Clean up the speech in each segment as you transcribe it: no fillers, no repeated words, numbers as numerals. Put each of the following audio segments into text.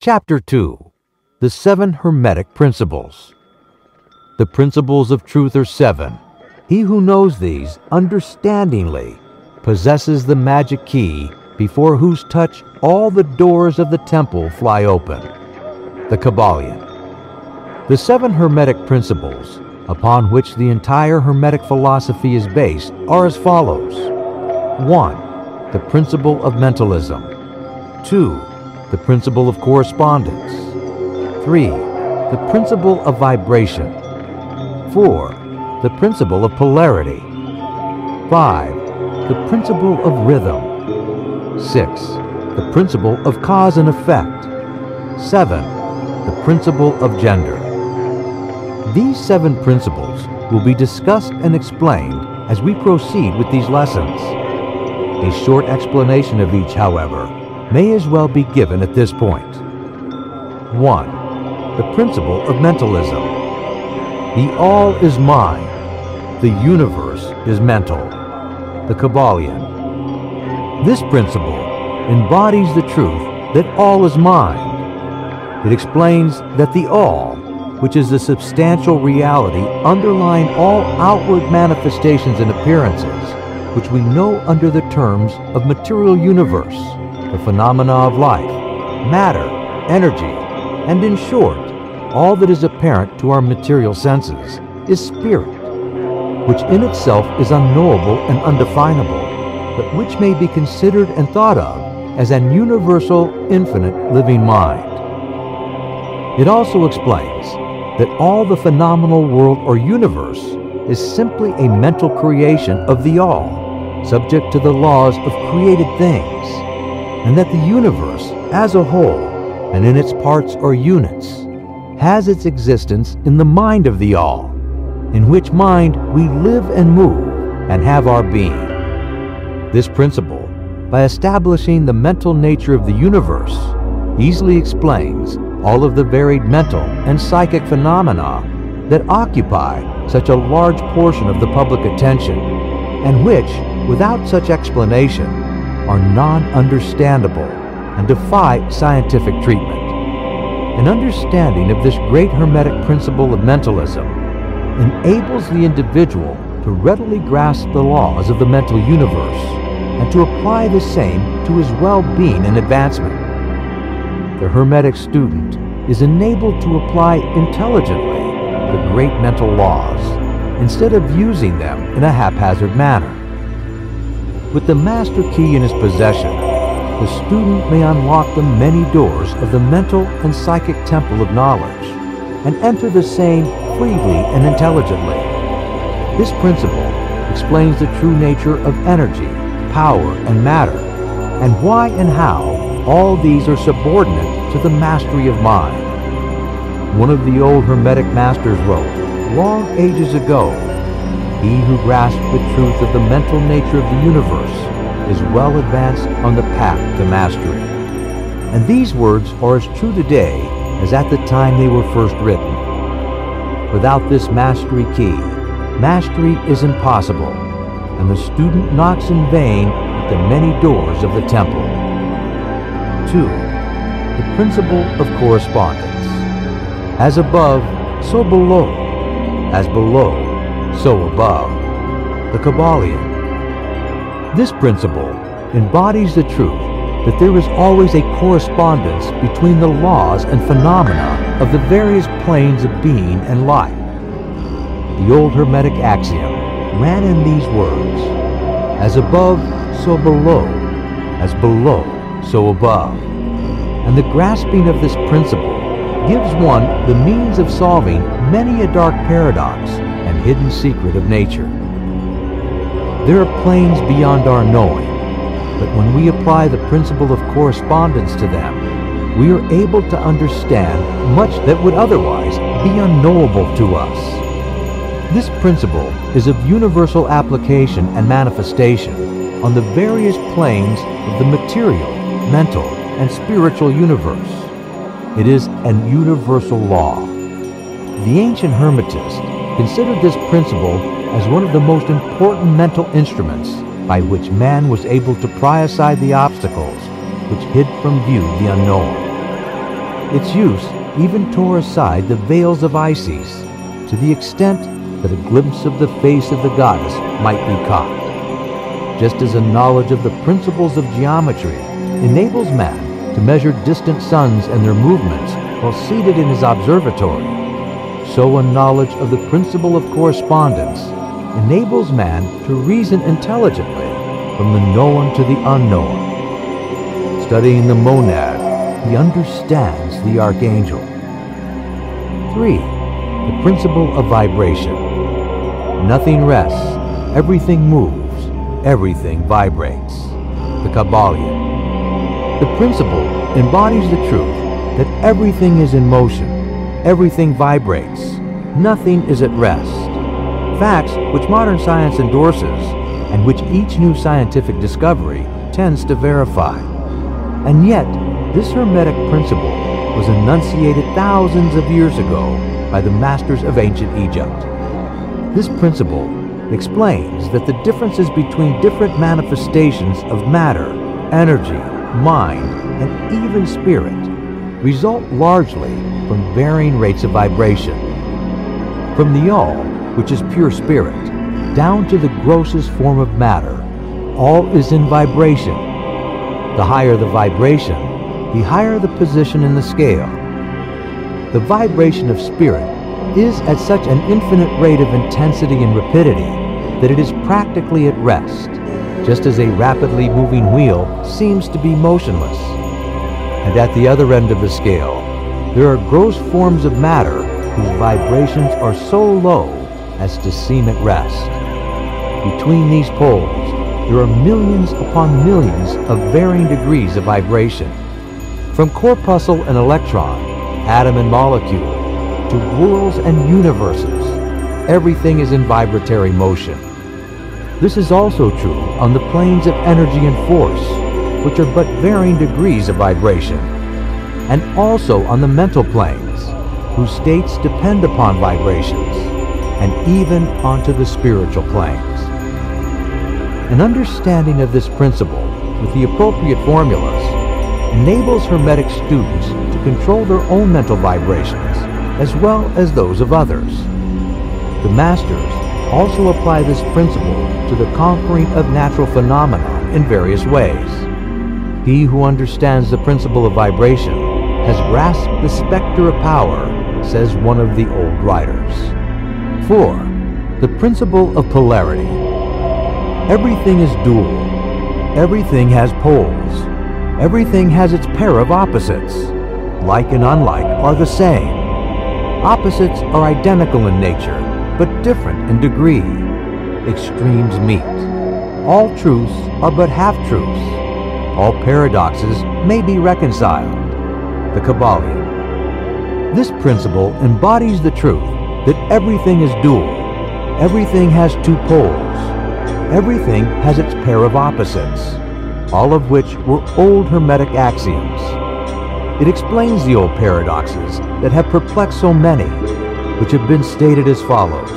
Chapter 2. The 7 Hermetic Principles. The principles of truth are 7. He who knows these understandingly possesses the magic key before whose touch all the doors of the temple fly open. The Kybalion. The 7 Hermetic Principles, upon which the entire Hermetic philosophy is based, are as follows. 1. The principle of mentalism. 2. The principle of correspondence. 3. The principle of vibration. 4. The principle of polarity. 5. The principle of rhythm. 6. The principle of cause and effect. 7. The principle of gender. These 7 principles will be discussed and explained as we proceed with these lessons. A short explanation of each, however, may as well be given at this point. 1. The principle of mentalism. The all is mind. The universe is mental. The Kybalion. This principle embodies the truth that all is mind. It explains that the all, which is the substantial reality underlying all outward manifestations and appearances, which we know under the terms of material universe, the phenomena of life, matter, energy, and in short, all that is apparent to our material senses, is spirit, which in itself is unknowable and undefinable, but which may be considered and thought of as an universal, infinite living mind. It also explains that all the phenomenal world or universe is simply a mental creation of the all, subject to the laws of created things, and that the universe as a whole, and in its parts or units, has its existence in the mind of the all, in which mind we live and move and have our being. This principle, by establishing the mental nature of the universe, easily explains all of the varied mental and psychic phenomena that occupy such a large portion of the public attention, and which, without such explanation, are non-understandable and defy scientific treatment. An understanding of this great Hermetic principle of mentalism enables the individual to readily grasp the laws of the mental universe and to apply the same to his well-being and advancement. The Hermetic student is enabled to apply intelligently the great mental laws instead of using them in a haphazard manner. With the master key in his possession, the student may unlock the many doors of the mental and psychic temple of knowledge and enter the same freely and intelligently. This principle explains the true nature of energy, power, and matter, and why and how all these are subordinate to the mastery of mind. One of the old Hermetic masters wrote, long ages ago, "He who grasps the truth of the mental nature of the universe is well advanced on the path to mastery." And these words are as true today as at the time they were first written. Without this mastery key, mastery is impossible, and the student knocks in vain at the many doors of the temple. 2. The principle of correspondence. As above, so below. As below, so above. The Kybalion. This principle embodies the truth that there is always a correspondence between the laws and phenomena of the various planes of being and life. The old Hermetic axiom ran in these words: as above, so below. As below, so above. And the grasping of this principle gives one the means of solving many a dark paradox and hidden secret of nature. There are planes beyond our knowing, but when we apply the principle of correspondence to them, we are able to understand much that would otherwise be unknowable to us. This principle is of universal application and manifestation on the various planes of the material, mental, and spiritual universe. It is an universal law. The ancient Hermetists considered this principle as one of the most important mental instruments by which man was able to pry aside the obstacles which hid from view the unknown. Its use even tore aside the veils of Isis, to the extent that a glimpse of the face of the goddess might be caught. Just as a knowledge of the principles of geometry enables man to measure distant suns and their movements while seated in his observatory, so a knowledge of the principle of correspondence enables man to reason intelligently from the known to the unknown. Studying the monad, he understands the archangel. 3. The principle of vibration. Nothing rests, everything moves, everything vibrates. The Kybalion. The principle embodies the truth that everything is in motion, everything vibrates, nothing is at rest. Facts which modern science endorses and which each new scientific discovery tends to verify. And yet, this Hermetic principle was enunciated thousands of years ago by the masters of ancient Egypt. This principle explains that the differences between different manifestations of matter, energy, mind, and even spirit result largely from varying rates of vibration. From the all, which is pure spirit, down to the grossest form of matter, all is in vibration. The higher the vibration, the higher the position in the scale. The vibration of spirit is at such an infinite rate of intensity and rapidity that it is practically at rest, just as a rapidly moving wheel seems to be motionless. And at the other end of the scale, there are gross forms of matter whose vibrations are so low as to seem at rest. Between these poles, there are millions upon millions of varying degrees of vibration. From corpuscle and electron, atom and molecule, to worlds and universes, everything is in vibratory motion. This is also true on the planes of energy and force, which are but varying degrees of vibration, and also on the mental planes, whose states depend upon vibrations, and even onto the spiritual planes. An understanding of this principle with the appropriate formulas enables Hermetic students to control their own mental vibrations as well as those of others. The masters also apply this principle to the conquering of natural phenomena in various ways. He who understands the principle of vibration has grasped the specter of power, says one of the old writers. 4. The principle of polarity. Everything is dual. Everything has poles. Everything has its pair of opposites. Like and unlike are the same. Opposites are identical in nature, but different in degree. Extremes meet. All truths are but half-truths. All paradoxes may be reconciled. The Kybalion. This principle embodies the truth that everything is dual. Everything has two poles. Everything has its pair of opposites, all of which were old Hermetic axioms. It explains the old paradoxes that have perplexed so many, which have been stated as follows.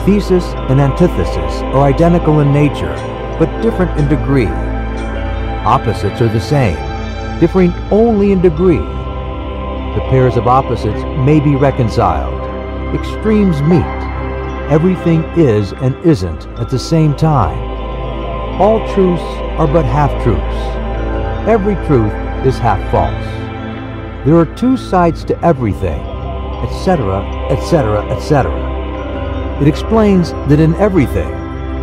Thesis and antithesis are identical in nature, but different in degree. Opposites are the same, differing only in degree. The pairs of opposites may be reconciled. Extremes meet. Everything is and isn't at the same time. All truths are but half-truths. Every truth is half-false. There are two sides to everything, etc., etc., etc. It explains that in everything,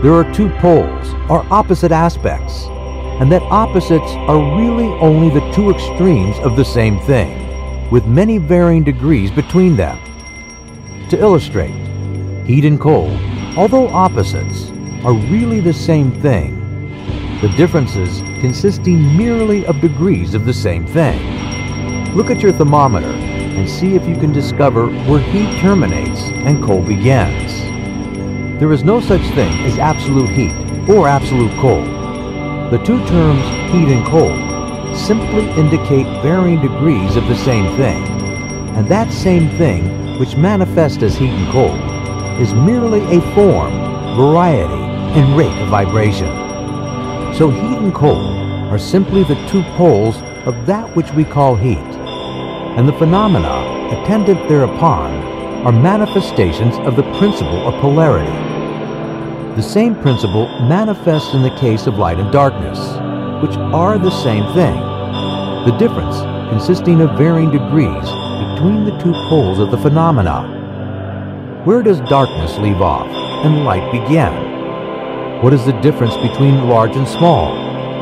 there are two poles, or opposite aspects, and that opposites are really only the two extremes of the same thing, with many varying degrees between them. To illustrate, heat and cold, although opposites, are really the same thing, the differences consisting merely of degrees of the same thing. Look at your thermometer and see if you can discover where heat terminates and cold begins. There is no such thing as absolute heat or absolute cold. The two terms heat and cold simply indicate varying degrees of the same thing, and that same thing which manifests as heat and cold is merely a form, variety, and rate of vibration. So heat and cold are simply the two poles of that which we call heat. and the phenomena attendant thereupon are manifestations of the principle of polarity. The same principle manifests in the case of light and darkness, which are the same thing, the difference consisting of varying degrees between the two poles of the phenomena. Where does darkness leave off and light begin? What is the difference between large and small,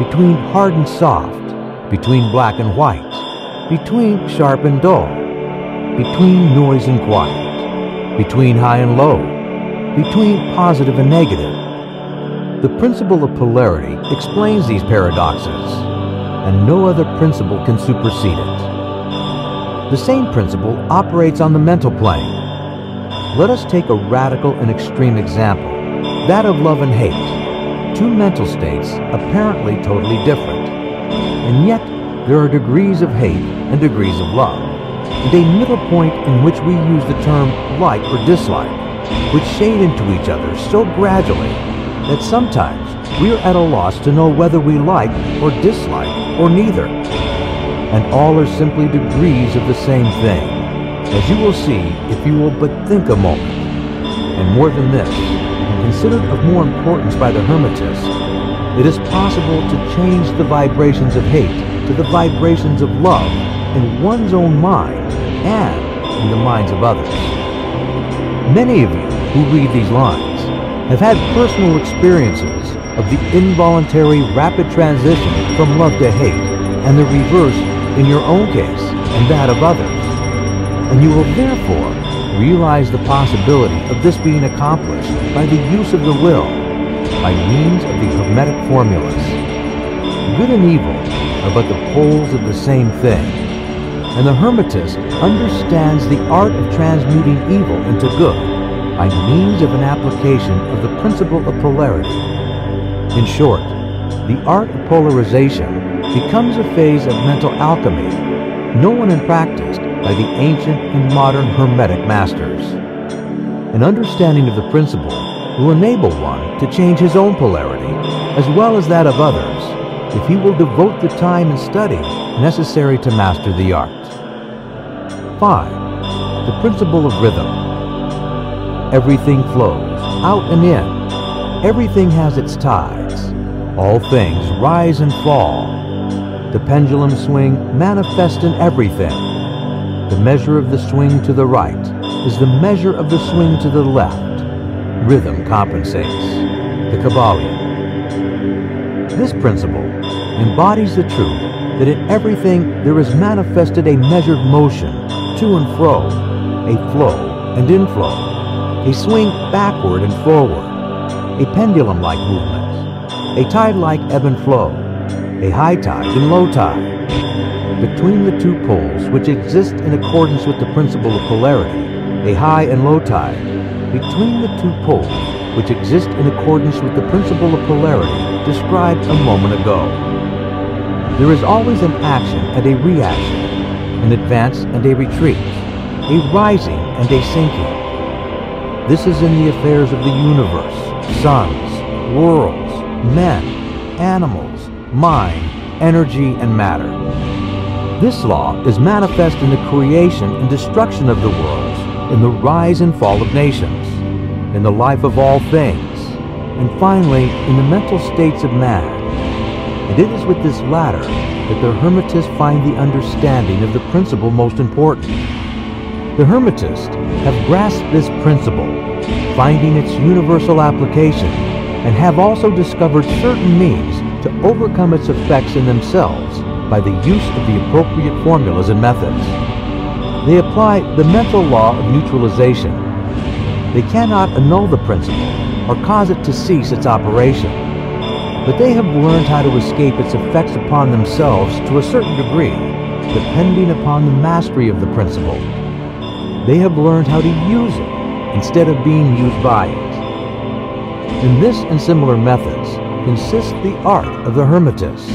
between hard and soft, between black and white, between sharp and dull, between noise and quiet, between high and low, between positive and negative? The principle of polarity explains these paradoxes, and no other principle can supersede it. The same principle operates on the mental plane. Let us take a radical and extreme example, that of love and hate, two mental states apparently totally different. And yet, there are degrees of hate and degrees of love, and a middle point in which we use the term like or dislike, which shade into each other so gradually that sometimes we are at a loss to know whether we like or dislike or neither. And all are simply degrees of the same thing, as you will see if you will but think a moment. And more than this, and considered of more importance by the Hermetist, it is possible to change the vibrations of hate to the vibrations of love in one's own mind and in the minds of others. Many of you who read these lines have had personal experiences of the involuntary rapid transition from love to hate, and the reverse in your own case and that of others. And you will therefore realize the possibility of this being accomplished by the use of the will, by means of the Hermetic formulas. Good and evil are but the poles of the same thing, and the Hermetist understands the art of transmuting evil into good by means of an application of the principle of polarity. In short, the art of polarization becomes a phase of mental alchemy, known and practiced by the ancient and modern Hermetic masters. An understanding of the principle will enable one to change his own polarity as well as that of others, if he will devote the time and study necessary to master the art. 5. The principle of rhythm. Everything flows out and in. Everything has its tides. All things rise and fall. The pendulum swing manifests in everything. The measure of the swing to the right is the measure of the swing to the left. Rhythm compensates. The Kybalion. This principle embodies the truth that in everything there is manifested a measured motion to and fro, a flow and inflow, a swing backward and forward, a pendulum-like movement, a tide-like ebb and flow, a high tide and low tide. Between the two poles which exist in accordance with the principle of polarity, a high and low tide, between the two poles which exist in accordance with the principle of polarity described a moment ago, there is always an action and a reaction, an advance and a retreat, a rising and a sinking. This is in the affairs of the universe, suns, worlds, men, animals, mind, energy, and matter. This law is manifest in the creation and destruction of the worlds, in the rise and fall of nations, in the life of all things, and finally in the mental states of man. And it is with this latter that the Hermetists find the understanding of the principle most important. The Hermetists have grasped this principle, finding its universal application, and have also discovered certain means to overcome its effects in themselves by the use of the appropriate formulas and methods. They apply the mental law of neutralization. They cannot annul the principle or cause it to cease its operation, but they have learned how to escape its effects upon themselves to a certain degree, depending upon the mastery of the principle. They have learned how to use it instead of being used by it. In this and similar methods consists the art of the Hermetist.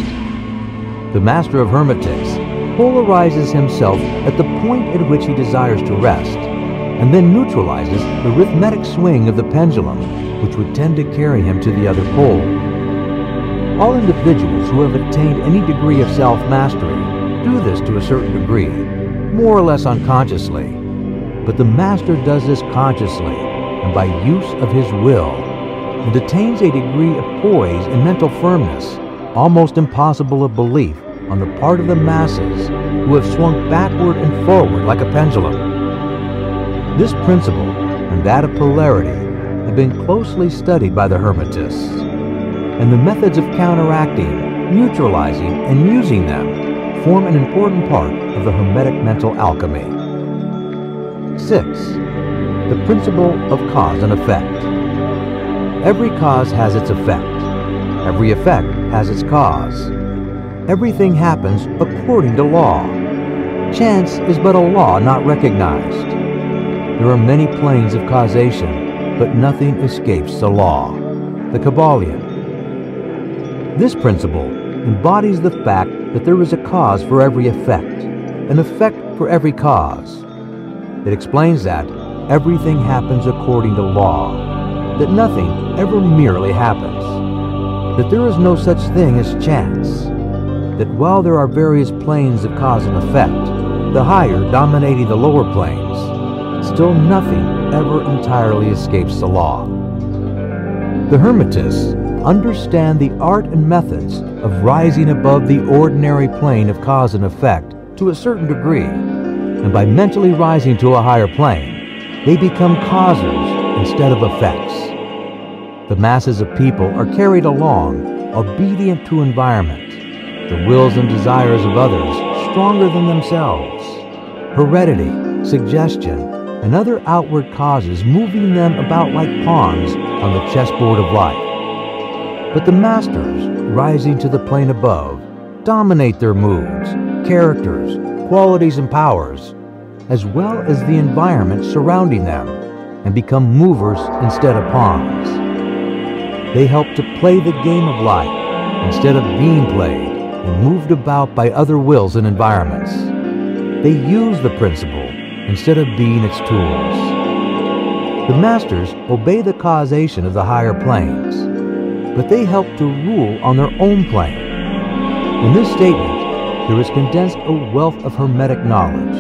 The master of Hermetics polarizes himself at the point at which he desires to rest, and then neutralizes the rhythmic swing of the pendulum, which would tend to carry him to the other pole. All individuals who have attained any degree of self-mastery do this to a certain degree, more or less unconsciously, but the master does this consciously and by use of his will, and attains a degree of poise and mental firmness almost impossible of belief on the part of the masses who have swung backward and forward like a pendulum. This principle and that of polarity have been closely studied by the Hermetists, and the methods of counteracting, neutralizing, and using them form an important part of the Hermetic mental alchemy. 6. The principle of cause and effect. Every cause has its effect. Every effect has its cause. Everything happens according to law. Chance is but a law not recognized. There are many planes of causation, but nothing escapes the law. The Kybalion. This principle embodies the fact that there is a cause for every effect, an effect for every cause. It explains that everything happens according to law, that nothing ever merely happens, that there is no such thing as chance, that while there are various planes of cause and effect, the higher dominating the lower planes, still nothing ever entirely escapes the law. The Hermetists understand the art and methods of rising above the ordinary plane of cause and effect to a certain degree, and by mentally rising to a higher plane, they become causers instead of effects. The masses of people are carried along, obedient to environment, the wills and desires of others stronger than themselves, heredity, suggestion, and other outward causes moving them about like pawns on the chessboard of life. But the masters, rising to the plane above, dominate their moods, characters, qualities, and powers, as well as the environment surrounding them, and become movers instead of pawns. They help to play the game of life instead of being played and moved about by other wills and environments. They use the principle instead of being its tools. The masters obey the causation of the higher planes, but they help to rule on their own plane. In this statement, there is condensed a wealth of Hermetic knowledge.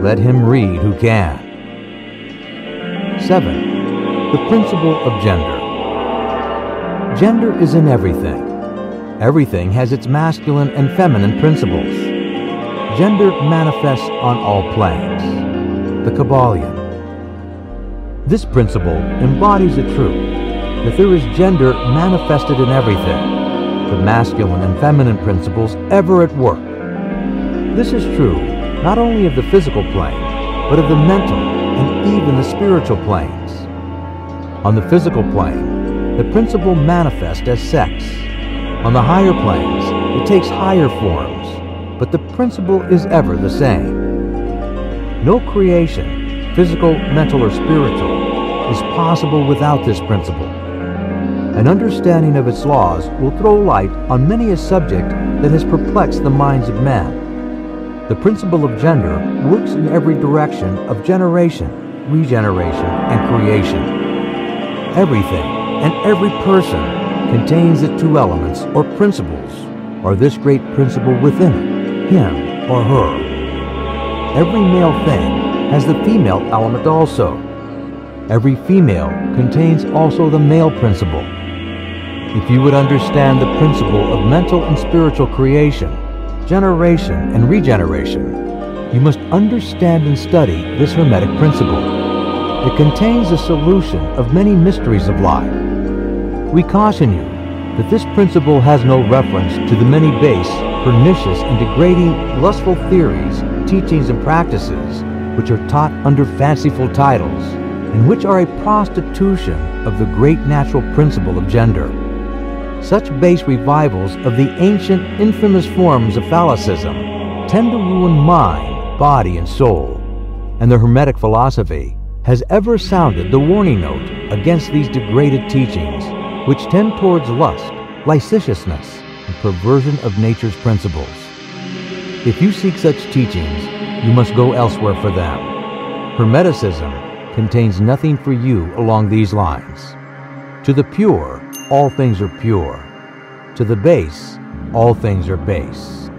Let him read who can. 7. The principle of gender. Gender is in everything. Everything has its masculine and feminine principles. Gender manifests on all planes. The Kybalion. This principle embodies the truth that there is gender manifested in everything, the masculine and feminine principles ever at work. This is true not only of the physical plane, but of the mental and even the spiritual planes. On the physical plane, the principle manifests as sex. On the higher planes, it takes higher forms, but the principle is ever the same. No creation, physical, mental, or spiritual, is possible without this principle. An understanding of its laws will throw light on many a subject that has perplexed the minds of men. The principle of gender works in every direction of generation, regeneration, and creation. Everything and every person contains the two elements or principles, or this great principle within it, him or her. Every male thing has the female element also. Every female contains also the male principle. If you would understand the principle of mental and spiritual creation, generation, and regeneration, you must understand and study this Hermetic principle. It contains the solution of many mysteries of life. We caution you that this principle has no reference to the many base, pernicious, and degrading lustful theories, teachings, and practices which are taught under fanciful titles, and which are a prostitution of the great natural principle of gender. Such base revivals of the ancient, infamous forms of phallicism tend to ruin mind, body, and soul, and the Hermetic philosophy has ever sounded the warning note against these degraded teachings, which tend towards lust, licentiousness, and perversion of nature's principles. If you seek such teachings, you must go elsewhere for them. Hermeticism contains nothing for you along these lines. To the pure, all things are pure. To the base, all things are base.